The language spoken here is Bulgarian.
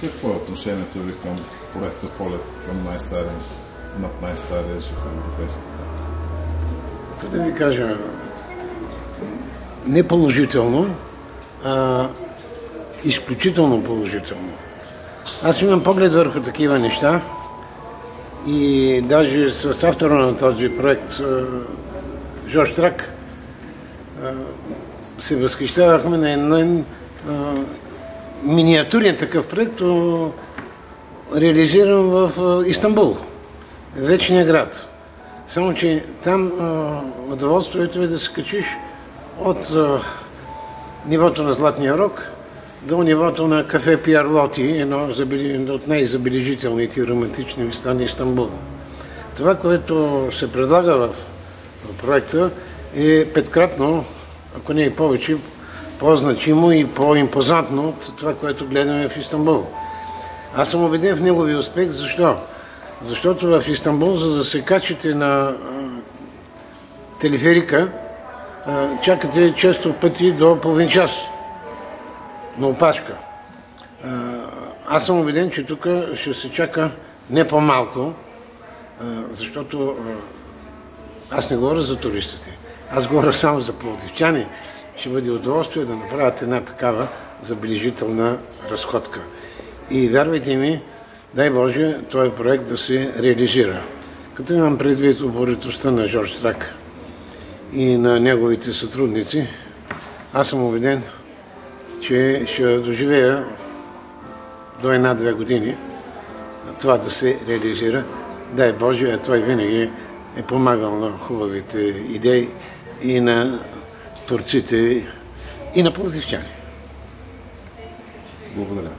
Какво е отношението ви към проекта Полет, към над най-стария жив европейски град? Да ви кажа, не положително, а изключително положително. Аз имам поглед върху такива неща и даже с автора на този проект, Жорж Трак, се възхищавахме на един миниатюрен такъв проект, реализиран в Истанбул, вечния град. Само че там удоволствието е да се качиш от нивото на Златния рог до нивото на кафе Пиарлоти, едно от най-забележителните и романтични места на Истанбул. Това, което се предлага в проекта, е петкратно, ако не и повече, по-значимо и по-импозантно от това, което гледаме в Истанбул. Аз съм убеден в неговия успех. Защо? Защото в Истанбул, за да се качите на телеферика, чакате често пъти до половин час на опашка. Аз съм убеден, че тук ще се чака не по-малко, защото аз не говоря за туристите. Аз говоря само за пловдивчани. Ще бъде удоволствие да направят една такава забележителна разходка. И вярвайте ми, дай Боже, този проект да се реализира. Като имам предвид упоритостта на Жорж Трак и на неговите сътрудници, аз съм убеден, че ще доживея до 1-2 години това да се реализира. Дай Боже, а той винаги е помагал на хубавите идеи и на творците, и на пловдивчани. Благодаря.